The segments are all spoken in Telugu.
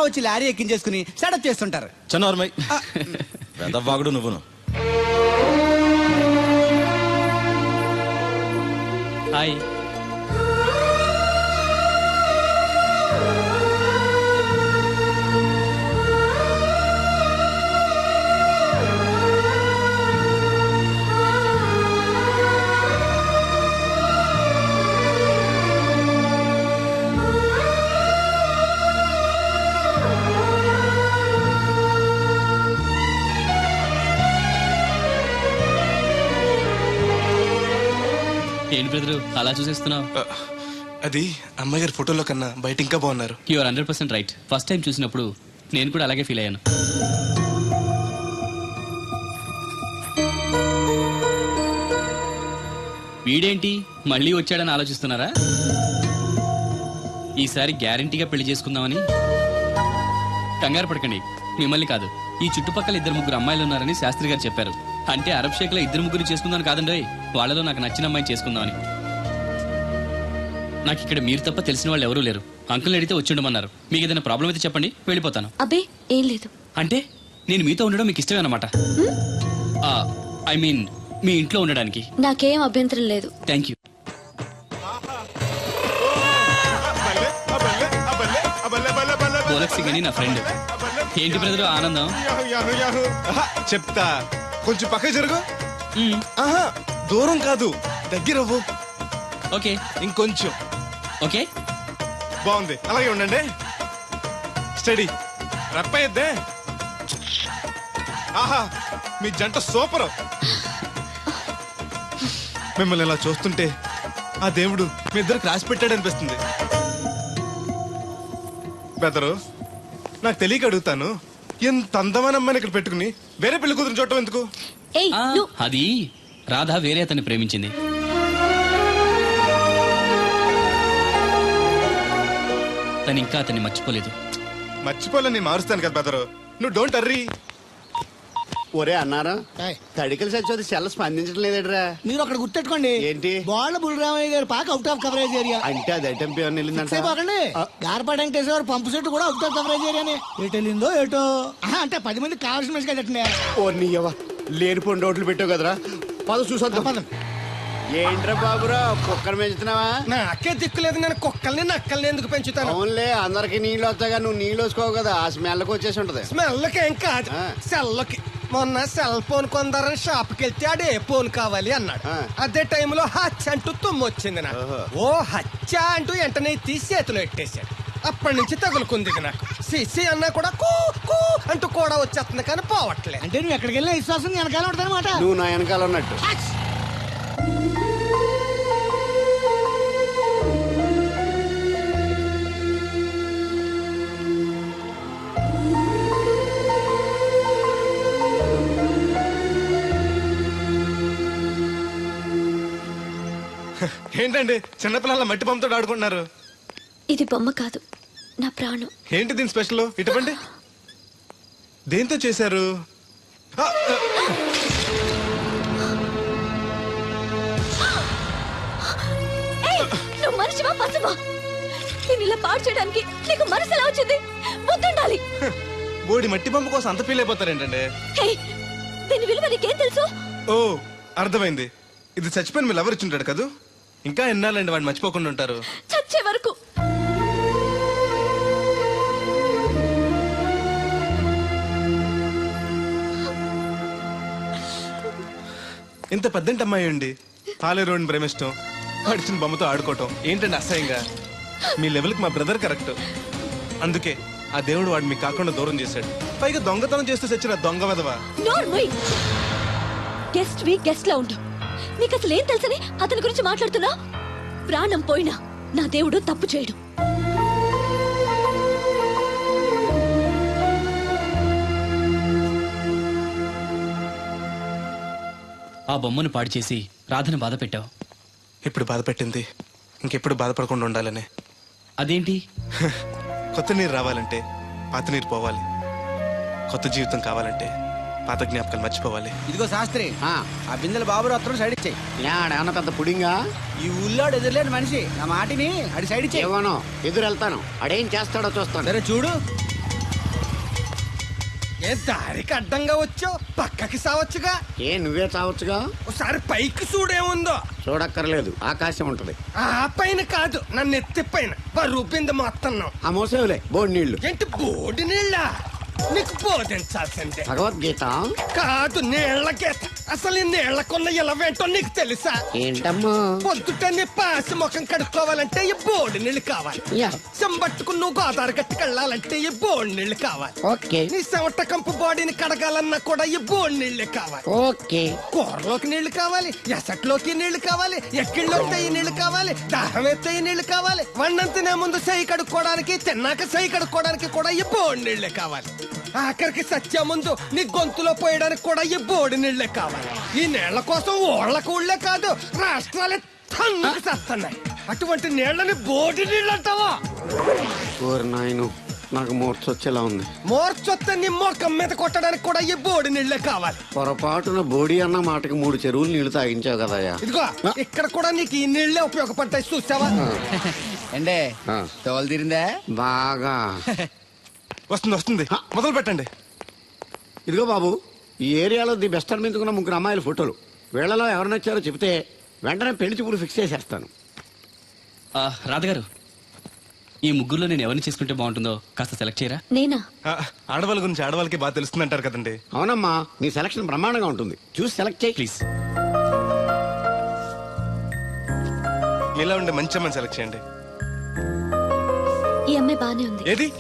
వచ్చి లారీ ఎక్కించేసుకుని సెటప్ చేస్తుంటారు. చన్నోర్మయ్ వెదవ్వాగుడు నువ్వును. హాయ్. ఏంటి బ్రదరు అలా చూసేస్తున్నావు? అది అమ్మాయి గారి ఫోటోలో కన్నా బయట ఇంకా బాగున్నారు. You are 100% right. First time చూసినప్పుడు నేను కూడా అలాగే ఫీల్ అయ్యాను. వీడేంటి మళ్ళీ వచ్చాడని ఆలోచిస్తున్నారా? ఈసారి గ్యారంటీగా పెళ్లి చేసుకుందామని. కంగారు పడకండి, మిమ్మల్ని కాదు, ఈ చుట్టుపక్కల 2-3 అమ్మాయిలు ఉన్నారని శాస్త్రి గారు చెప్పారు. అంటే అరబ్ షేక్ లో 2-3 చేసుకుందామని కాదండి, వాళ్ళలో నాకు నచ్చిన అమ్మాయిని చేసుకుందామని. నాకు ఇక్కడ మీరు తప్ప తెలిసిన వాళ్ళు ఎవరూ లేరు. అంకుల్ని అడిగితే వచ్చి ఉండమన్నారు. మీకు ఏదైనా ప్రాబ్లం అయితే చెప్పండి, వెళ్ళిపోతాను. అబ్బే ఏం లేదు. అంటే నేను మీతో ఉండడం మీకు ఇష్టమే అన్నమాట? ఐ మీన్ మీ ఇంట్లో ఉండడానికి. నాకేం అభ్యంతరం లేదు. Thank you. పోలక్ సింగ్ అని నా ఫ్రెండ్. ఏంటి బ్రదర్ ఆనందం? చెప్తా, కొంచెం పక్క జరుగు. మ్మ్. ఆహా, దూరం కాదు, దగ్గర అవ్వు. ఓకే ఇంకొంచెం. ఓకే. బాగుంది, అలాగే ఉండండి. స్టడీ రప్పయ్యద్దే. ఆహా, మీ జంట సూపర్. మిమ్మల్ని ఇలా చూస్తుంటే ఆ దేవుడు మీ ఇద్దరికి రాసి పెట్టాడు అనిపిస్తుంది. బెదరు, నాకు తెలియక అడుగుతాను, ఎంత అందమైన అమ్మాయిని ఇక్కడ పెట్టుకుని వేరే పెళ్లి కూతురు చూడటం ఎందుకు? ఏయ్ నువ్వు అది రాధ వేరే అతన్ని ప్రేమించింది. తను ఇంకా అతన్ని మర్చిపోలేదు. మర్చిపోలే, నేను మారుస్తాను కదా బెదరు, నువ్వు డోంట్ అర్రీ. ఒరే అన్నారా, తడికలు సచ్చి సెల్ల స్పందించడం లేదట్రా. మీరు అక్కడ గుర్తెట్టుకోండి, ఏంటి బాల బుల్రామయ్య గారి పాక అవుట్ ఆఫ్ కవరేజ్ ఏరియా. అంటే అది ఐటమ్ పేరు వెళ్ళిందంట. గార్పాడానికి వేసేవారు పంపు సెట్ కూడా అవుట్ ఆఫ్ కవరేజ్ ఏరియానే. ఎటు వెళ్ళిందో ఏటో. అంటే 10 మంది కావాల్సిన మనిషి కదండి. ఓ నీయవా, లేనిపోండి రోడ్లు పెట్టావు కదరా. పద చూసొద్దాం. పదం. ఏంట్రా బాబురా, కుక్కర్ పెంచుతున్నావా? నాకే దిక్కులేదు, నేను కుక్కల్ని నక్కల్ని ఎందుకు పెంచుతాను? అవునులే, అందరికి నీళ్ళు వస్తాగా, నువ్వు నీళ్ళు వేసుకోవు కదా, ఆ స్మెల్కి వచ్చేసి ఉంటది. స్మెల్కి ఏం కాదు, సెల్లకి. మొన్న సెల్ ఫోన్ కొందరని షాప్కి వెళ్తే ఆడే ఫోన్ కావాలి అన్నాడు. అదే టైంలో హచ్చ అంటూ తుమ్మొచ్చింది నాకు. ఓ హచ్చ అంటూ వెంటనే తీసి చేతిలో ఎట్టేశాడు. అప్పటి నుంచి తగులుకుంది నాకు. సిసి అన్నా కూడా కూ కూ అంటూ కూడా వచ్చేస్తుంది కానీ పోవట్లేదు. అంటే నువ్వు ఎక్కడికి వెళ్ళిన విశ్వాసం వెనకాల ఉంటుందన్నమాట. నువ్వు నా వెనకాల ఉన్నట్టు. ఏంటండి చిన్నపిల్లల మట్టి బొమ్మతో ఆడుకుంటున్నారు? ఇది బొమ్మ కాదు, నా ప్రాణం. ఏంటి దీని స్పెషల్? ఇటువంటి దేంతో చేశారు? నువ్వు మనిషివా పశువా? నేను ఇలా పాడు చేయడానికి నీకు మనసు ఎలా వచ్చింది? బుద్ధుండాలి. బోడి మట్టి బొమ్మ కోసం అంత ఫీల్ అయిపోతారేంటండి? దీని విలువ నీకేం తెలుసు? ఓ అర్థమైంది, ఇది చచ్చిపోయిన మీ లవర్ ఇచ్చుంటాడు కదా. ఇంకా ఎన్నాలండి వాడిని మర్చిపోకుండా ఉంటారు? చచ్చే వరకు. ఇంత పెద్దంటి అమ్మాయి అండి, పాలేరోని ప్రేమిష్టం, వాడిచ్చిన బొమ్మతో ఆడుకోవటం ఏంటండి అసహ్యంగా? మీ లెవెల్కి మా బ్రదర్ కరెక్ట్. అందుకే ఆ దేవుడు వాడు మీకు కాకుండా దూరం చేశాడు. పైగా దొంగతనం చేస్తూ చచ్చిన దొంగ వెధవా. గెస్ట్ వి గెస్ట్ లా ఉండు. నీకు అసలు ఏం తెలుసని అతని గురించి మాట్లాడుతున్నా? ప్రాణం పోయినా నా దేవుడు తప్పు చేయడు. ఆ బొమ్మను పాడు చేసి రాధను బాధ పెట్టావు. ఇప్పుడు బాధ పెట్టింది ఇంకెప్పుడు బాధపడకుండా ఉండాలనే. అదేంటి? కొత్త నీరు రావాలంటే పాత నీరు పోవాలి, కొత్త జీవితం కావాలంటే పాత జ్ఞాపకాలు మర్చిపోవాలి. ఇదిగో శాస్త్రి, ఆ బిందెల బాబు అత్తరు సైడ్ ఇచ్చాయి. ఏమన్నా పెద్ద పుడింగా? ఈ ఊళ్ళో ఎదురులేని మనిషి నా మాటిని అడి సైడ్ ఇచ్చేయి. ఏమోనో, ఎదురు వెళ్తాను, అడేం చేస్తాడో చూస్తాను. సరే చూడు. ఏ దారికి అడ్డంగా వచ్చావు పక్కకి సావచ్చుగా. ఏ నువ్వే చావచ్చుగా. ఒకసారి పైకి చూడేముందో. చూడక్కర్లేదు, ఆకాశం ఉంటది. ఆ పైన కాదు, నన్ను ఎత్తి పైన రూపింది మొత్తం. ఆ మోసేవులే బోడి నీళ్లు. ఏంటి బోడి నీళ్ళ? నీకు బోధించాల్సిందే. భగవద్గీత కాదు, నీళ్ళ గీత. అసలు ఈ నీళ్ళకున్న ఇలవేంటో నీకు తెలుసా? ఏంటమ్మా? పొద్దుట నీ పాసి ముఖం కడుక్కోవాలంటే ఈ బోడి నీళ్ళు కావాలి. యా. చెంబట్టుకుని నువ్వు గోదావరి గట్టుకెళ్ళాలంటే ఈ బోడి నీళ్ళు కావాలి. ఓకే నీ చెమట కంపు బాడీని కడగాలన్నా కూడా ఈ బోడి నీళ్ళే కావాలి. ఓకే. కూరలోకి నీళ్లు కావాలి, ఎసట్లోకి నీళ్లు కావాలి, ఎక్కిళ్ళలోకి ఈ నీళ్లు కావాలి, దాహం ఎత్తే ఈ నీళ్లు కావాలి. వండం తినే ముందు సై కడుక్కోవడానికి, తిన్నాక సై కడుక్కోవడానికి కూడా ఈ బోడి నీళ్లే కావాలి. ఆఖరికి సత్య ముందు నీ గొంతులో పోయడానికి కూడా ఈ బోడి నీళ్లే కావాలి. ఈ నీళ్ల కోసం ఓళ్లకు ఊళ్ళే కాదు, రాష్ట్రాలే తన్నుకు చేస్తున్నాయి. అటువంటి నీళ్లని బోడి నీళ్ళు అంటావా? ఓరి నాయను, నాకు మూర్చొచ్చేలా ఉంది. మోర్చొత్తే నీ మొఖం మీద కొట్టడానికి కూడా ఈ బోడి నీళ్లే కావాలి. పొరపాటున బోడి అన్న మాటకి 3 చెరువులు నీళ్లు తాగించావు కదయ్యా. ఇదిగో ఇక్కడ కూడా నీకు ఈ నీళ్లే ఉపయోగపడతాయి, చూసావా? అంటే ఆ. తోలు తీరిందా? బాగా. వస్తుంది మొదలు పెట్టండి. ఇదిగో బాబు, ఈ ఏరియాలో ది బెస్ట్ అనిపించుకున్న 3 అమ్మాయిల ఫోటోలు. వీళ్ళలో ఎవరు నచ్చారో చెప్తే వెంటనే పెళ్లి చూపులు ఫిక్స్ చేసేస్తాను. రాధగారు, ఈ ముగ్గురులో నేను ఎవరిని చేసుకుంటే బాగుంటుందో కాస్త సెలెక్ట్ చేయరా? నేనా? ఆడవాళ్ళ గురించి ఆడవాళ్ళకి బాగా తెలుస్తుంది అంటారు కదండి. అవునమ్మా, నీ సెలక్షన్ బ్రహ్మాండంగా ఉంటుంది. చూసి సెలెక్ట్ చేయి ప్లీజ్. మీలా ఉండే మంచి అమ్మని సెలెక్ట్ చేయండి. ఈ అమ్మాయి బానే ఉంది. ఏది?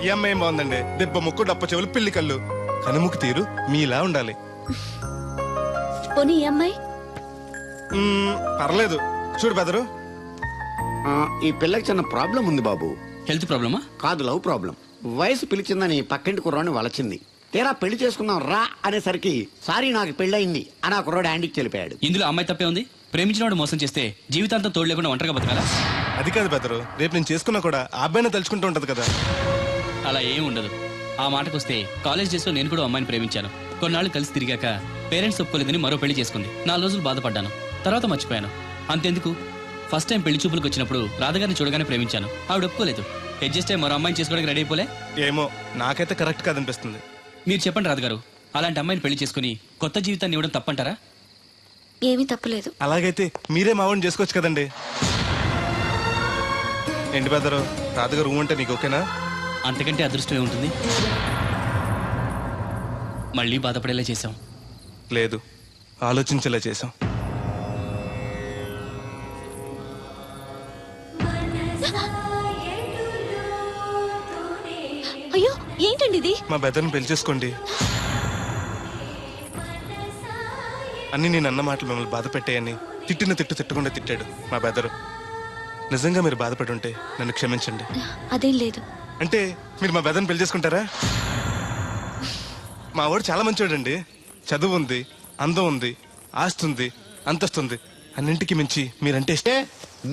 ఈ అమ్మాయి ఏం బాగుందండి. దెబ్బ ముక్కు, డప్ప చెవులు, పిల్లి కళ్ళు, కనుముక్కు తీరు మీలా ఉండాలి. పోనీ ఈ అమ్మాయి? పర్లేదు. చూడు బెదరు, ఈ పిల్లకి చిన్న ప్రాబ్లం ఉంది బాబు. హెల్త్ ప్రాబ్లమా? కాదు, లవ్ ప్రాబ్లం. వయసు పిలిచిందని పక్కింటి కుర్రాన్ని వలచింది. తీరా పెళ్లి చేసుకుందాం రా అనేసరికి సారీ నాకు పెళ్ళయింది అని ఆ కుర్రాడు హ్యాండ్కి చెలిపాడు. ఇందులో అమ్మాయి తప్పే ఉంది. ప్రేమించినవాడు మోసం చేస్తే జీవితాంతం తోడు లేకుండా ఒంటరిగా బతకాలా? అది కాదు బెదరు, రేపు నేను చేసుకున్నా కూడా ఆ అబ్బాయిని తలుచుకుంటూ ఉంటది కదా. అలా ఏం ఉండదు. ఆ మాటకొస్తే కాలేజ్ డేస్ లో నేను కూడా అమ్మాయిని ప్రేమించాను. కొన్నాళ్ళు కలిసి తిరిగాక పేరెంట్స్ ఒప్పుకోలేదని మరో పెళ్లి చేసుకుంది. 4 రోజులు బాధపడ్డాను, తర్వాత మర్చిపోయాను. అంతెందుకు, ఫస్ట్ టైం పెళ్లి చూపులకు వచ్చినప్పుడు రాధగారిని చూడగానే ప్రేమించాను. ఆవిడ ఒప్పుకోలేదు. అడ్జస్ట్ అయ్యి మరో అమ్మాయిని చేసుకోవడానికి రెడీ అయిపోలే. ఏమో, నాకైతే కరెక్ట్ కాదనిపిస్తుంది. మీరు చెప్పండి రాధగారు, అలాంటి అమ్మాయిని పెళ్లి చేసుకుని కొత్త జీవితాన్ని ఇవ్వడం తప్పంటారా? ఏమీ తప్పులేదు. అలాగైతే మీరే మావాడిని చేసుకోవచ్చు కదండి. ఏంటి బెదరు, రాధగారు అంటే నీకు ఓకేనా? అంతకంటే అదృష్టం ఏముంటుంది? మళ్ళీ బాధపడేలా చేశాం. లేదు, ఆలోచించేలా చేసాం. అయ్యో, ఏంటండి ఇది? మా బెదర్ని పెళ్లి చేసుకోండి. అన్ని నేను అన్న మాటలు మిమ్మల్ని బాధ పెట్టాయని తిట్టకుండా తిట్టాడు మా బెదరు. నిజంగా మీరు బాధపడి ఉంటే నన్ను క్షమించండి. అదేం లేదు. అంటే మీరు మా బెదర్ని పెళ్లి చేసుకుంటారా? మా వాడు చాలా మంచివాడండి. చదువు ఉంది, అందం ఉంది, ఆస్తి ఉంది, అంతస్తుంది. అన్నింటికి మించి మీరంటే ఇష్టం.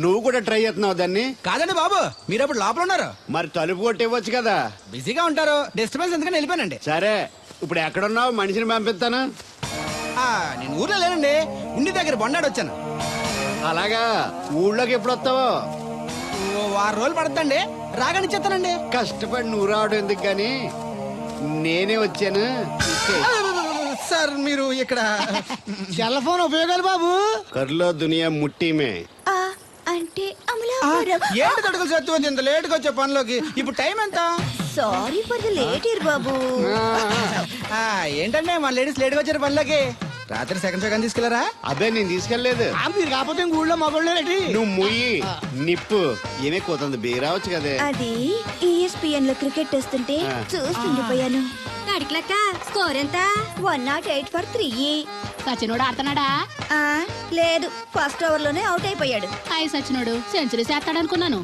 నువ్వు కూడా ట్రై చేస్తున్నావు దాన్ని? కాదండి బాబు, మీరు అప్పుడు లోపల ఉన్నారు. మరి తలుపు కొట్టి ఇవ్వచ్చు కదా. బిజీగా ఉంటారు, డిస్టర్బెన్స్ ఎందుకని వెళ్ళిపోయానండి. సరే, ఇప్పుడు ఎక్కడున్నావు? మనిషిని పంపిస్తాను. నేను ఊర్లో లేనండి, ఇంటి దగ్గర బొండాడు వచ్చాను. అలాగా, ఊళ్ళోకి ఎప్పుడు వస్తావో? 6 రోజులు పడుతుందండి, రాగానే చెప్తానండి. కష్టపడి నువ్వు రావడం ఎందుకు గాని నేనే వచ్చాను. సార్ మీరు ఇక్కడ సెల్ ఫోన్ ఉపయోగాలు బాబు. కర్లో దునియా ముట్టిమే. అంటే ఏంటి తడుకులు సత్యం ఇంత లేట్ గా వచ్చే పనిలోకి? ఇప్పుడు టైం ఎంత? సారీ ఫర్ ద లేట్ ఇయర్ బాబు. ఏంటంటే మా లేడీస్ లేట్ గా వచ్చారు పనిలోకి. రాత్రి సెకండ్ సెకండ్ తీసుకెళ్లారా? అదే నేను తీసుకెళ్లేదు. మీరు కాకపోతే ఊళ్ళో మగోళ్ళేటి. నువ్వు ముయ్యి నిప్పు ఏమే కోతుంది బీరావచ్చు కదే. అది ESPN లో క్రికెట్ వస్తుంటే చూస్తుండిపోయాను. అడిక్లక్క స్కోర్ ఎంత? 108 for 3. సచినోడు ఆడుతున్నాడా? లేదు, ఫస్ట్ ఓవర్ లోనే అవుట్ అయిపోయాడు. హాయ్ సచినోడు సెంచరీ చేస్తాడనుకున్నాను.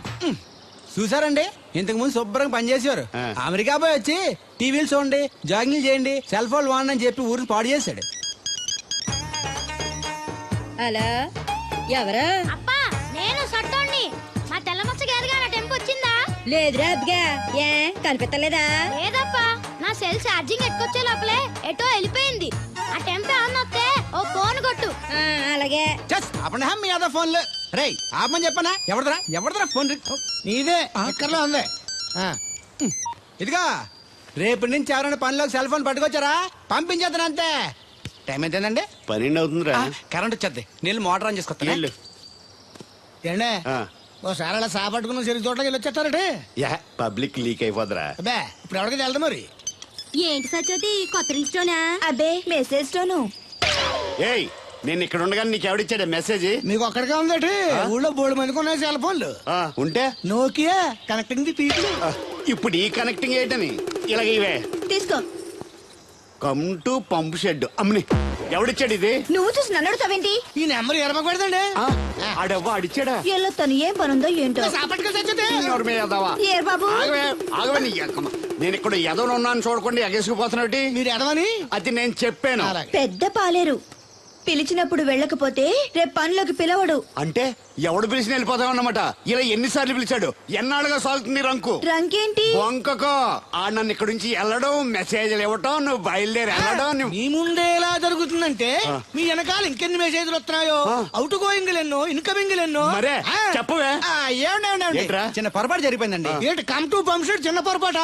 చూసారండి, ఇంతకు ముందు శుభ్రంగా పనిచేసేవారు. అమెరికా పోయి వచ్చి టీవీలు చూడండి, జాగింగ్ చేయండి, సెల్ ఫోన్ వాడండి అని చెప్పి ఊరిని పాడు చేశాడు. అలా ఎవరా? అప్పా నేను సట్టోణ్ణి. మా తెల్లమచ్చ గారిగా నా టెంపు వచ్చిందా? లేదురా అబ్బగా. ఏ కనిపెట్టలేదా? లేదప్పా, నా సెల్ ఛార్జింగ్ ఎక్కొచ్చే లోపలే ఎటో వెళ్ళిపోయింది. ఆ టెంపు ఆన్ వస్తే ఓ ఫోన్ కొట్టు. అలాగే. అప్పుడు మీ అదో ఫోన్లు రే ఆపమని చెప్పనా? ఎవడదరా ఫోన్? నీదే ఎక్కర్లో ఉంది. ఇదిగా రేపటి నుంచి ఎవరైనా పనిలోకి సెల్ ఫోన్ పట్టుకొచ్చారా పంపించేద్దాను అంతే. టైం ఎంతేందండి? 12 అవుతుందిరా. కరెంట్ వచ్చేద్ది. నీళ్ళు మోటార్ ఆన్ చేసుకొస్తాను. వెళ్ళు. ఏండే ఆ. ఓసారి అలా సాపట్టుకున్న చెరుకు చోట్లకి వెళ్ళి వచ్చేస్తారటే. యా పబ్లిక్ లీక్ అయిపోద్రా. అబ్బే ఇప్పుడు ఎవరికి వెళ్దాం మరి. ఏంటి సత్యవతి కొత్త రింగ్స్టోనా? అబ్బే మెసేజ్ తోను. ఏయ్ నేను ఇక్కడ ఉండగానే నీకు ఎవడిచ్చాడే మెసేజ్? మీకు ఒక్కడికే ఉందటి. ఊళ్ళో 3 మందికి ఉన్నాయి సెల్ ఫోన్లు. ఉంటే నోకియా కనెక్టింగ్ ది పీపుల్. ఇప్పుడు ఈ కనెక్టింగ్ ఏంటని ఇలాగ ఇవే. తీసుకో. Come to pump shed. అమ్మని ఎవడిచ్చాడు ఇది? నువ్వు చూసి నన్ను అడుగుతావేంటి? ఈ నెంబర్ ఎరమకు పెడదండి. ఆడవ్వ అడిచాడా? ఎల్లో తను ఏం పనుందో ఏంటో. సాపట్టుకెళ్ళి చచ్చితే ఎవరి మీద ఎదవా? ఏర్ బాబు ఆగవే నీ ఎక్కమ్మ. నేను ఇక్కడ ఎదవను ఉన్నాను చూడకుండా ఎగేసుకుపోతున్నట్టు. మీరు ఎడవని అది నేను చెప్పాను. అలాగే. పెద్ద పాలేరు పిలిచినప్పుడు వెళ్ళకపోతే రేపు పనిలోకి పిలవడు. అంటే ఎవడు పిలిచిన వెళ్ళిపోతామన్నమాట. ఇలా ఎన్నిసార్లు పిలిచాడు? ఎన్నాళ్ళుగా సాగుతుంది రంకు? రంకేంటి? వంకకో ఆ నన్ను ఇక్కడ నుంచి వెళ్ళడం, మెసేజ్లు ఇవ్వటం, నువ్వు బయలుదేరి వెళ్ళడం. మీ ముందే ఎలా జరుగుతుందంటే మీ వెనకాల ఇంకెన్ని మెసేజ్లు వస్తున్నాయో. అవుట్ గోయింగ్ ఎన్నో, ఇన్కమింగ్ ఎన్నో. మరే చెప్పవే. ఏంట్రా? చిన్న పొరపాటు జరిపోయిందండి. ఏంటి కమ్ టు పంప్ షెడ్ చిన్న పొరపాట?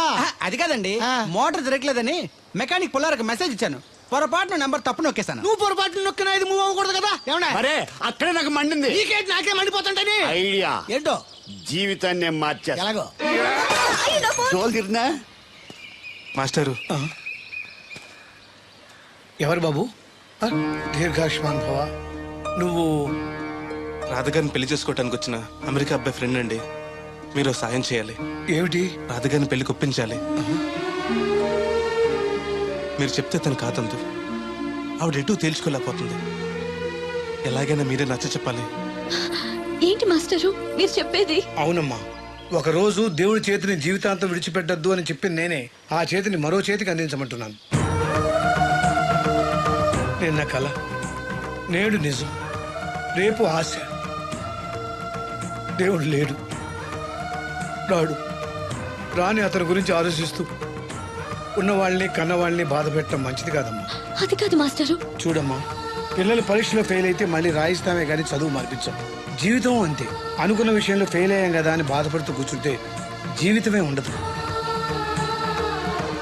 అది కాదండి, మోటార్ తిరగలేదని మెకానిక్ పుల్లారకు మెసేజ్ ఇచ్చాను. పొరపాటున నెంబర్ తప్పు నొక్కేశాను. నువ్వు పొరపాటు నొక్కినా ఇది మూవ్ అవ్వకూడదు కదా. ఏమన్నా మరే అక్కడే నాకు మండింది. నీకేంటి నాకే మండిపోతుంటని ఐడియా ఏంటో జీవితాన్ని మార్చా. ఎలాగో తోలు తిరిగినా మాస్టరు ఎవరు బాబు? దీర్ఘాయుష్మాన్ భవ. నువ్వు రాధగారిని పెళ్లి చేసుకోవటానికి వచ్చిన అమెరికా అబ్బాయి ఫ్రెండ్ అండి. మీరు సాయం చేయాలి. ఏమిటి? రాధగారిని పెళ్లి ఒప్పించాలి. మీరు చెప్తే తను కాదందు. ఆవిడ ఎటు తేల్చుకోలేకపోతుంది. ఎలాగైనా మీరే నచ్చ చెప్పాలి. ఏంటి మాస్టరు మీరు చెప్పేది? అవునమ్మా, ఒక రోజు దేవుడి చేతిని జీవితాంతం విడిచిపెట్టద్దు అని చెప్పింది నేనే. ఆ చేతిని మరో చేతికి అందించమంటున్నాను. నిన్న కల, నేడు నిజం, రేపు ఆశ. దేవుడు లేడు, రాడు. రాని అతని గురించి ఆలోచిస్తూ ఉన్నవాళ్ళని కన్నవాళ్ళని బాధ పెట్టడం మంచిది కాదమ్మా. అది కాదు మాస్టరు. చూడమ్మా, పిల్లలు పరీక్షలో ఫెయిల్ అయితే మళ్ళీ రాయిస్తామే కానీ చదువు మార్పించాం. జీవితం అంతే. అనుకున్న విషయంలో ఫెయిల్ అయ్యాం కదా అని బాధపడుతూ కూర్చుంటే జీవితమే ఉండదు.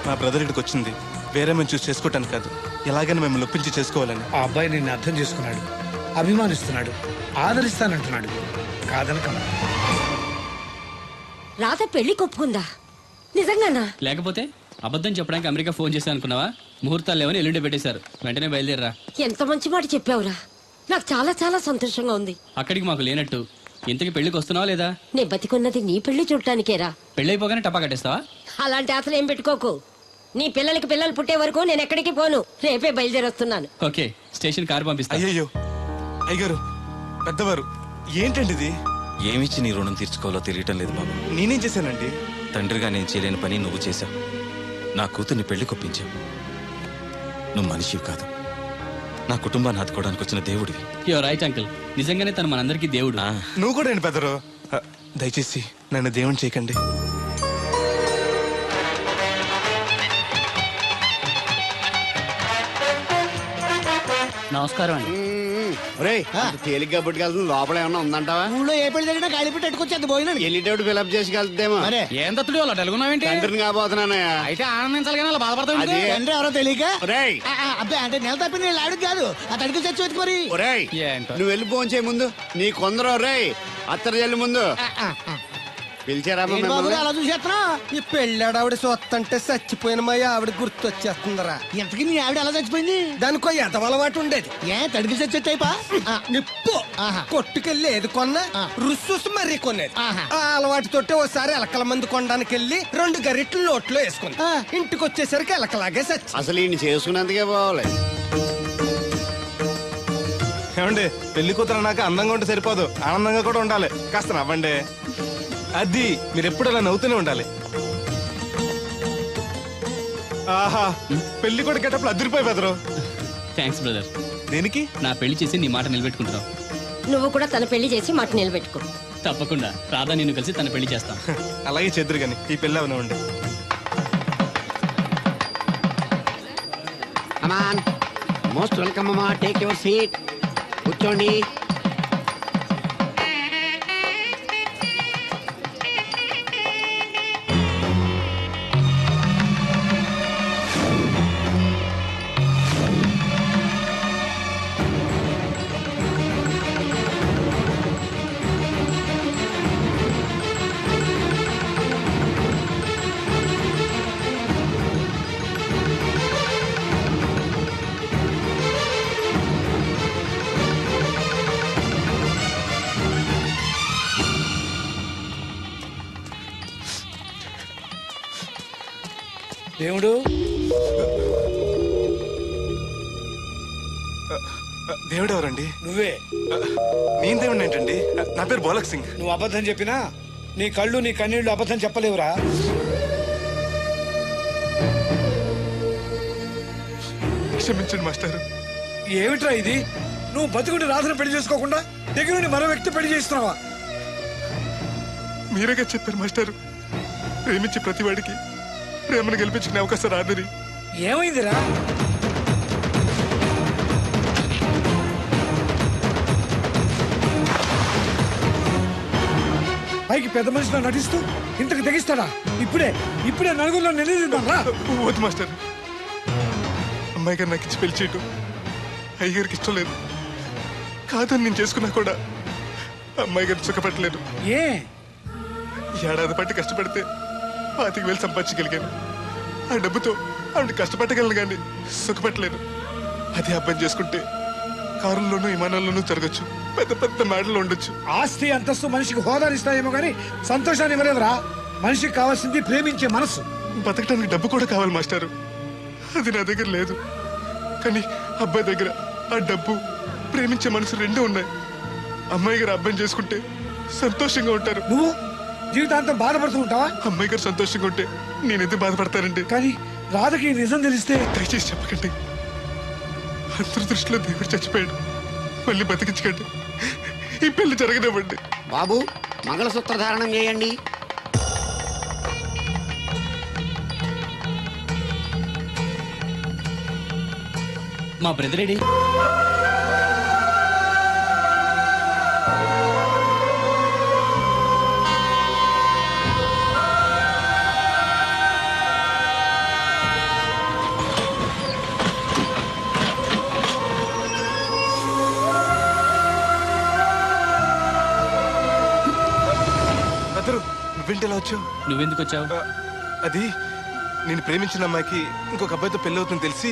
మా బ్రదర్ ఇక్కడికి వచ్చింది వేరే మేము చూసి చేసుకోవటానికి కాదు, ఎలాగైనా మిమ్మల్ని ఒప్పించి చేసుకోవాలని. ఆ అబ్బాయి నిన్ను అర్థం చేసుకున్నాడు, అభిమానిస్తున్నాడు, ఆదరిస్తానంటున్నాడు. కాదనకమ్మా. రాత పెళ్లి కొప్పుకుందా? నిజంగానా? లేకపోతే అబద్ధం చెప్పడానికి అమెరికా ఫోన్ చేశాను అనుకున్నావా? ముహూర్తాలు లేవని ఎల్లుండి పెట్టేశారు. వెంటనే బయలుదేరరా. ఎంత మంచి మాట చెప్పావురా. నాకు చాలా చాలా సంతోషంగా ఉంది. అక్కడికి మాకు లేనట్టు ఇంతకి పెళ్లికి వస్తున్నావా లేదా? నే బతికున్నది నీ పెళ్లి చూడటానికేరా. పెళ్ళైపోగానే టపా కట్టేస్తావా? అలాంటి ఆశలు ఏం పెట్టుకోకు. నీ పిల్లలకి పిల్లలు పుట్టే వరకు నేను ఎక్కడికి పోను. రేపే బయలుదేరొస్తున్నాను. ఓకే, స్టేషన్ కారు పంపిస్తా. అయ్యయ్యో అయ్యగారు పెద్దవారు ఏంటండి ఇది? ఏమిచ్చి నీ రుణం తీర్చుకోవాలో తెలియటం లేదు బాబు. నేనేం చేశానండి? తండ్రిగా నేను చేయలేని పని నువ్వు చేశావు. నా కూతుర్ని పెళ్లి కొప్పించావు. నువ్వు మనిషివి కాదు, నా కుటుంబాన్ని ఆదుకోవడానికి వచ్చిన దేవుడివి. Your right uncle. నిజంగానే తను మనందరికీ దేవుడు. నువ్వు కూడా ఏంటి పెద్దరు? దయచేసి నన్ను దేవుని చేయకండి. నమస్కారం అండి. తేలిగ్గా పుట్టుకెళ్తుంది. లోపల ఏమన్నా ఉందంటావా? ఊళ్ళో ఏ పెళ్లి జరిగినా గాలి పెట్టి ఎట్టుకొచ్చేది పోయినా. వెళ్ళేటప్పుడు ఫిలప్ చేసి వెళ్తేమో. ఏం తత్తుడు అలా తెలుగున్నావేంటి? తండ్రిని కాబోతున్నానయ్యా. అయితే ఆనందించాలి కానీ అలా బాధపడతావు. అది తండ్రి ఎవరో తెలియక. ఒరేయ్ అబ్బాయి అంటే నెల తప్పి నేను ఆడికి కాదు. ఆ తడికి చచ్చి వచ్చి మరి. ఒరేయ్ ఏంటో. నువ్వు వెళ్ళి ఫోన్ చేయ ముందు. నీ కొందరు రేయ్ అత్తరు చెల్లి ముందు పిలిచారా ఏంటి బాబు అలా చూసేస్తున్నా? ఈ పెళ్ళాడావిడ సొత్తంటే చచ్చిపోయిన మా ఆవిడ గుర్తొచ్చేస్తుందరా. ఎంతకీ మీ ఆవిడ ఎలా చచ్చిపోయింది? దానికో ఎదవలవాటు ఉండేది. ఏ తడికి చచ్చి వచ్చాయిపా? నిప్పు కొట్టుకెళ్ళి ఏది కొన్నా రుస్సుస్ మరీ కొనేది. ఆహా. ఆ అలవాటుతోటి ఓసారి ఎలకల మందు కొనడానికి వెళ్ళి 2 గరిట్లు నోట్లో వేసుకుంది. ఇంటికి వచ్చేసరికి ఎలకలాగే చచ్చి. అసలు ఈయన చేసుకున్నందుకే పోవాలి. ఏమండి పెళ్లి కూతురు అన్నాక అందంగా ఉంటే సరిపోదు, ఆనందంగా కూడా ఉండాలి. కాస్త నవ్వండి. అది మీరు ఎప్పుడు అలా నవ్వుతూనే ఉండాలి. ఆహా పెళ్లి కూడా గెటప్పుడు అదిరిపోయి బెదరు. Thanks brother. దేనికి? నా పెళ్లి చేసి నీ మాట నిలబెట్టుకుంటున్నావు. నువ్వు కూడా తన పెళ్లి చేసి మాట నిలబెట్టుకో. తప్పకుండా రాధా నిన్ను కలిసి తన పెళ్లి చేస్తాం. అలాగే చెద్దరు గాని ఈ పెళ్ళి అవనివ్వండి. అమాన్ మోస్ట్ వెల్కమ్ అమ్మా. Take your seat. కూర్చోండి. దేవుడు దేవుడు ఎవరండి? నువ్వే. నేను దేవుడు ఏంటండి? నా పేరు బోలక్ సింగ్. నువ్వు అబద్ధం చెప్పినా నీ కళ్ళు నీ కన్నీళ్లు అబద్ధం చెప్పలేవురా. క్షమించండి మాస్టర్. ఏమిట్రా ఇది? నువ్వు బతుకుంటే రాధను పెళ్లి చేసుకోకుండా దగ్గర నుండి మరో వ్యక్తి పెళ్లి చేస్తున్నావా? మీరేగా చెప్పారు మాస్టర్, ప్రేమించే ప్రతివాడికి ప్రేమను గెలిపించుకునే అవకాశం రాదని. ఏమైందిరా? పైకి పెద్ద మనిషిలో నటిస్తూ ఇంతకు తెగిస్తాడా? ఇప్పుడే నలుగురిలో నిలదీద్దాం రా. వద్దు మాస్టర్, అమ్మాయి గారు నాకు ఇచ్చి పెళ్లి చేయటం అయ్యగారికి ఇష్టం లేదు. కాదని నేను చేసుకున్నా కూడా అమ్మాయి గారు సుఖపెట్టలేదు. ఏ ఏడాది పట్టి కష్టపడితే 25,000 సంపాదించగలిగాను. ఆ డబ్బుతో ఆవిడ కష్టపట్టగలను కానీ సుఖపెట్టలేను. అదే అబ్బాయి చేసుకుంటే కారుల్లోనూ విమానాల్లోనూ జరగచ్చు, పెద్ద పెద్ద మేడలు ఉండొచ్చు. ఆస్తి అంతస్తు మనిషికి హోదానిస్తాయేమో గానీ సంతోషాన్ని ఇవ్వలేదురా. మనిషికి కావాల్సింది ప్రేమించే మనసు. బతకడానికి డబ్బు కూడా కావాలి మాస్టారు, అది నా దగ్గర లేదు. కానీ అబ్బాయి దగ్గర ఆ డబ్బు, ప్రేమించే మనసు రెండూ ఉన్నాయి. అమ్మాయి గారు అబ్బాయిని చేసుకుంటే సంతోషంగా ఉంటారు. నువ్వు జీవితాంతం బాధపడుతూ ఉంటావా? అమ్మాయి గారు సంతోషంగా ఉంటే నేనెందుకు బాధపడతానండి? కానీ రాధకి ఈ నిజం తెలిస్తే దయచేసి చెప్పకండి. అందరి దృష్టిలో దేవుడు చచ్చిపోయాడు, మళ్ళీ బతికించకండి. ఈ పెళ్లి జరగనివ్వండి. బాబు, మంగళసూత్ర ధారణం చేయండి. మా బ్రదర్ ఏడి? బ్రదరు, నువ్వేంటి ఎలా వచ్చావు? నువ్వెందుకు వచ్చావు? అది నేను ప్రేమించిన అమ్మాయికి ఇంకొక అబ్బాయితో పెళ్లి అవుతుందని తెలిసి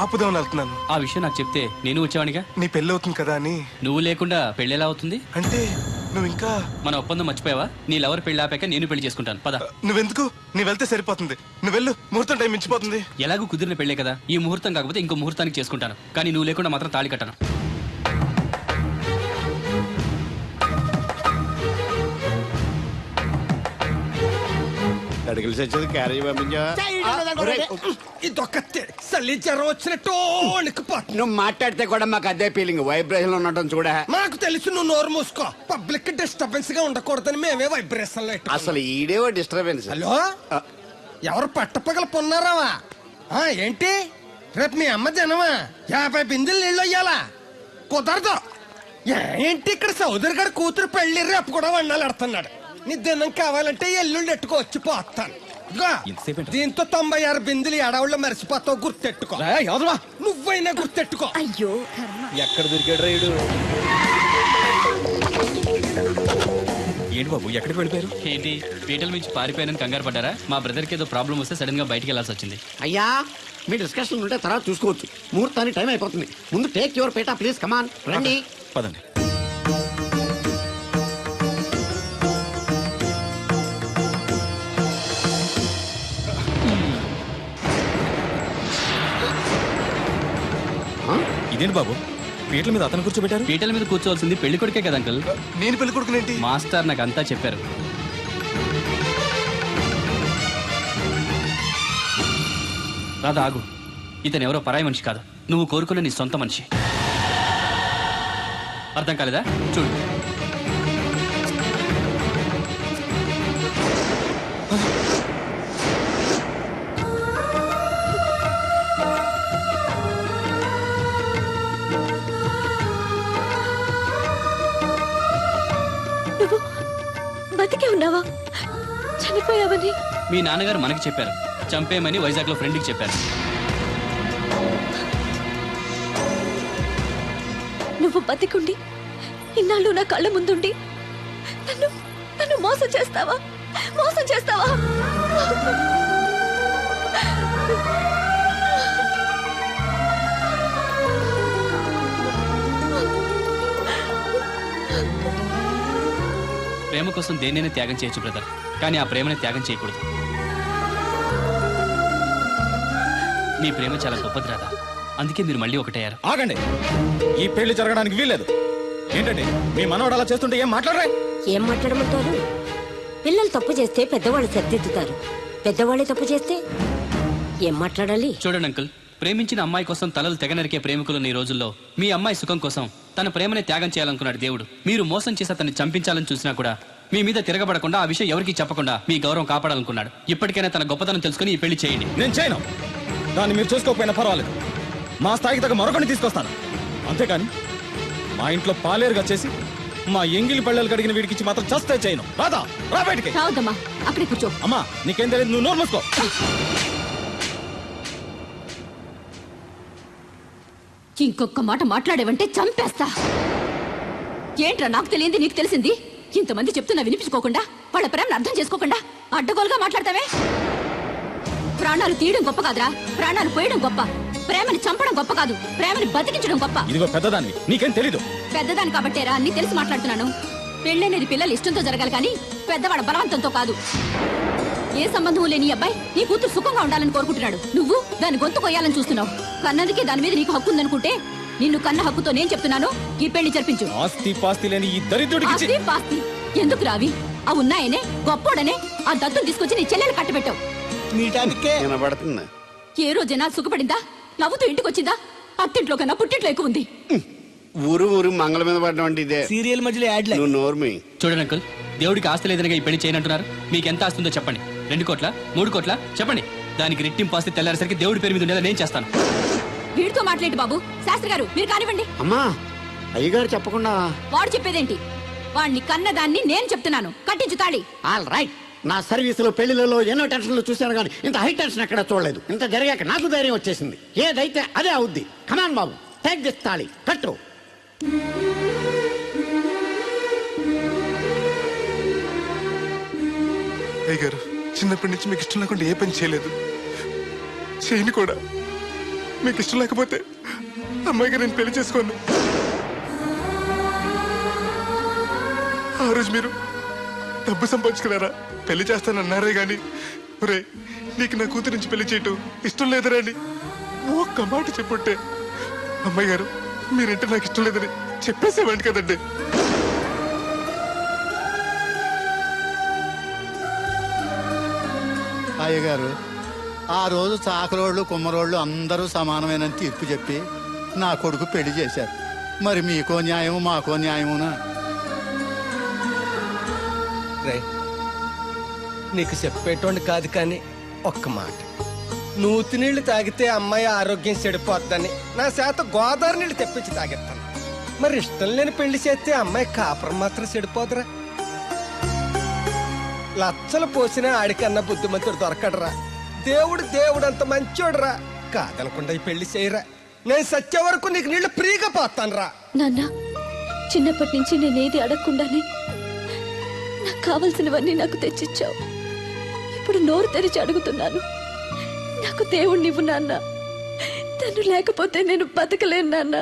ఆపుదామని వెళ్తున్నాను. ఆ విషయం నాకు చెప్తే నేను వచ్చేవాడిగా. నీ పెళ్లి అవుతుంది కదా అని. నువ్వు లేకుండా పెళ్లి ఎలా అవుతుంది? అంటే నువ్వు ఇంకా మన ఒప్పందం మర్చిపోయావా? నీ లవర్ పెళ్లి ఆపాక నేను పెళ్లి చేసుకుంటాను. పద. నువ్వెందుకు? నీ వెళ్తే సరిపోతుంది. నువ్వు వెళ్ళు, ముహూర్తం టైం మించిపోతుంది. ఎలాగూ కుదిరిన పెళ్లే కదా, ఈ ముహూర్తం కాకపోతే ఇంకో ముహూర్తానికి చేసుకుంటాను. కానీ నువ్వు లేకుండా మాత్రం తాళి కట్టను. అడిగిలి చచ్చేది క్యారేజ్ పంపించా. ఇదొక చలి జ్వరం వచ్చినట్టు వణికిపోతుంది. నువ్వు మాట్లాడితే కూడా మాకు అదే ఫీలింగ్, వైబ్రేషన్ ఉండటం చూడ. మాకు తెలుసు, నువ్వు నోరు మూసుకో. పబ్లిక్ డిస్టర్బెన్స్ గా ఉండకూడదని మేమే వైబ్రేషన్ లో పెట్టాం. అసలు ఈడేవో డిస్టర్బెన్స్. హలో, ఎవరు పట్టపగల పొన్నారావా? ఏంటి రేపు మీ అమ్మ జనమా 50 బిందులు నీళ్ళు అయ్యాలా? కుదరదు. ఏంటి ఇక్కడ సౌదరి గారి కూతురు పెళ్లి రేపు కూడా వండాలి ఆడుతున్నాడు. నీ దినం కావాలంటే ఎల్లుండి ఎట్టుకో వచ్చి పోతాను. దీంతో 96 బిందులు ఎడవుల్లో మరిచిపోతావు, గుర్తెట్టుకో. నువ్వైనా గుర్తెట్టుకో. అయ్యో ఎక్కడ దొరికాడు రైడు? ఏంటి బాబు, ఎక్కడికి వెళ్ళిపోయారు? ఏంటి పీటల నుంచి పారిపోయానని కంగారు పడ్డారా? మా బ్రదర్కి ఏదో ప్రాబ్లం వస్తే సడన్ గా బయటికి వెళ్ళాల్సి వచ్చింది. అయ్యా, మీ డిస్కషన్ ఉంటే తర్వాత చూసుకోవచ్చు. ముహూర్తానికి టైం అయిపోతుంది. ముందు టేక్ యువర్ పేటా ప్లీజ్. కమాన్ రండి. పదండి. ఇదేంటి బాబు, పీటల మీద అతను కూర్చోబెట్టారు? పీటల మీద కూర్చోవాల్సింది పెళ్లి కొడుకే కదా అంకుల్. నేను పెళ్లి కొడుకునేంటి? మాస్టర్ నాకు అంతా చెప్పారు. రాధా ఆగు, ఇతను ఎవరో పరాయి మనిషి కాదు, నువ్వు కోరుకున్న నీ సొంత మనిషి. అర్థం కాలేదా? చూడు. నువ్వు బతికే ఉన్నావా? చనిపోయావని మీ నాన్నగారు మనకి చెప్పారు, చంపేయమని వైజాగ్ లో ఫ్రెండ్కి చెప్పారు. నువ్వు బతికుండి ఇన్నాళ్ళు నా కళ్ళ ముందుండి నన్ను నన్ను మోసం చేస్తావా? మోసం చేస్తావా? ప్రేమ కోసం దేన్నైనా త్యాగం చేయొచ్చు బ్రదర్, కానీ ఆ ప్రేమని త్యాగం చేయకూడదు. మీ ప్రేమ చాలా గొప్పది రాధా, అందుకే మీరు మళ్ళీ ఒకటయ్యారు. ఆగండి, ఈ పెళ్లి జరగడానికి వీల్లేదు. ఏంటండి మీ మనవడు అలా చేస్తుంటే ఏం మాట్లాడరా? ఏం మాట్లాడమంటారు? పిల్లలు తప్పు చేస్తే పెద్దవాళ్ళు సర్దిద్దుతారు, పెద్దవాళ్ళే తప్పు చేస్తే ఏం మాట్లాడాలి? చూడండి అంకుల్, ప్రేమించిన అమ్మాయి కోసం తలలు తెగనరికే ప్రేమికులున్న ఈ రోజుల్లో మీ అమ్మాయి సుఖం కోసం తన ప్రేమని త్యాగం చేయాలనుకున్నాడు దేవుడు. మీరు మోసం చేసి అతన్ని చంపించాలని చూసినా కూడా మీ మీద తిరగబడకుండా ఆ విషయం ఎవరికీ చెప్పకుండా మీ గౌరవం కాపాడాలనుకున్నాడు. ఇప్పటికైనా తన గొప్పతనం తెలుసుకుని ఈ పెళ్లి చేయండి. నేను చేయను. దాన్ని మీరు చూసుకోకపోయినా పర్వాలేదు. మా స్థాయికి తగ్గ మరొకరిని తీసుకొస్తాను. అంతేకాని మా ఇంట్లో పాలేరుగా చేసి మా ఎంగిలి పళ్ళలు కడిగిన వీడికి మాత్రం చస్తే చేయను. రాదా, రా బయటికి. రావద్దమ్మా, అక్కడే కూర్చో. అమ్మా నీకేం తెలియదు, నువ్వు నోరు మూసుకో. ఇంకొక మాట మాట్లాడేవంటే చంపేస్తా. ఏంట్రా నాకు తెలియంది నీకు తెలిసింది? ఇంతమంది చెప్తున్నా వినిపించుకోకుండా, వాళ్ళ ప్రేమను అర్థం చేసుకోకుండా అడ్డగోలుగా మాట్లాడతావే. ప్రాణాలు తీయడం గొప్ప కాదురా, ప్రాణాలు పోయడం గొప్ప. ప్రేమని చంపడం గొప్ప కాదు, ప్రేమని బతికించడం గొప్ప. ఇదిగో పెద్దదాన్ని, నీకేం తెలీదు. పెద్దదాని కాబట్టేరా అన్ని తెలిసి మాట్లాడుతున్నాను. పెళ్ళనేది పిల్లలు ఇష్టంతో జరగాలి కానీ పెద్దవాళ్ళ బలవంతంతో కాదు. ఏ సంబంధం లేని ఈ అబ్బాయి నీ కూతురు సుఖంగా ఉండాలని కోరుకుంటున్నాడు. నువ్వు దాని గొంతు కొయ్యాలని చూస్తున్నావు. కన్నందుకే దాని మీద నీకు హక్కు ఉందనుకుంటే నిన్ను కన్న హక్కుతో నేను చెప్తున్నాను, ఈ పెళ్లి జరిపించు. ఆస్తి పాస్తి లేని ఈ దరిద్రుడికి ఆస్తి పాస్తి ఎందుకు రావి? ఆ ఉన్నాయనే గొప్పోడనే ఆ దత్తుని తీసుకొచ్చి నీ చెల్లెలు కట్టబెట్టావు. వినబడుతుంది. ఏ రోజైనా సుఖపడిందా? నవ్వుతూ ఇంటికి వచ్చిందా? అత్తింట్లో కన్నా పుట్టింట్లో ఎక్కువ ఉంది. ఊరు ఊరు మంగళ మీద పడడం అంటే ఇదే. సీరియల్ మధ్యలో యాడ్ నువ్వు నోర్మి. చూడండి అంకుల్, దేవుడికి ఆస్తి లేదనగా ఈ పెళ్లి చేయనంటున్నారు. మీకు ఎంత ఆస్తి ఉందో చెప్పండి. 2 కోట్ల 3 కోట్ల చెప్పండి. దానికి రెట్టింపు ఆస్తి తెల్లారేసరికి దేవుడి పేరు మీద ఉండేలా నేను చేస్తాను. వీడితో మాట్లాడి బాబు. శాస్త్రి గారు మీరు కానివ్వండి. అమ్మా అయ్యగారు చెప్పకుండా. వాడు చెప్పేదేంటి? వాడిని కన్నదాన్ని నేను చెప్తున్నాను, కట్టించు తాళి. All right. నా సర్వీసులో పెళ్లిలలో ఎన్నో టెన్షన్లు చూశాను కానీ ఇంత హై టెన్షన్ ఎక్కడ చూడలేదు. ఇంత జరిగాక నాకు ధైర్యం వచ్చేసింది. ఏదైతే అదే అవుద్ది. కమాన్ బాబు, టేక్ దిస్ తాళి, కట్టు. అయ్యగారు చిన్నప్పటి నుంచి మీకు ఇష్టం లేకుండా ఏ పని చేయలేదు, చేయని కూడా. మీకు ఇష్టం లేకపోతే అమ్మాయి గారు నేను పెళ్లి చేసుకోను. ఆ రోజు మీరు డబ్బు సంపాదించుకున్నారా, పెళ్లి చేస్తానన్నారే గాని ఒరే నీకు నా కూతురు నుంచి పెళ్లి చేయటం ఇష్టం లేదరా అని ఒక్క మాట చెప్పుంటే అమ్మాయి గారు మీరంటే నాకు ఇష్టం లేదని చెప్పేసేవాడి కదండి. అయ్యగారు ఆ రోజు చాకరోళ్ళు కుమ్మరోళ్ళు అందరూ సమానమైన తీర్పు చెప్పి నా కొడుకు పెళ్లి చేశారు. మరి మీకో న్యాయము మాకో న్యాయమునా? నీకు చెప్పేటోండి కాదు కానీ ఒక్క మాట. నూతి నీళ్లు తాగితే అమ్మాయి ఆరోగ్యం చెడిపోద్దని నా చేత గోదావరి నీళ్లు తెప్పించి తాగెత్తాను. మరి ఇష్టం లేని పెళ్లి చేస్తే అమ్మాయి కాపురం మాత్రం చెడిపోదురా? లచ్చలు పోసినా ఆడికన్నా బుద్ధిమంతుడు దొరకడరా. దేవుడు అంత మంచోడురా. కాదనకుండా ఈ పెళ్లి చేయరా. నేను సత్య వరకు నీకు నీళ్లు ఫ్రీగా పోతాను రా. నాన్న, చిన్నప్పటి నుంచి నేనేది అడగకుండానే నాకు కావలసినవన్నీ నాకు తెచ్చిచ్చావు. ఇప్పుడు నోరు తెరిచి అడుగుతున్నాను, నాకు దేవుడు నువ్వు నాన్న. తను లేకపోతే నేను బతకలేను నాన్న.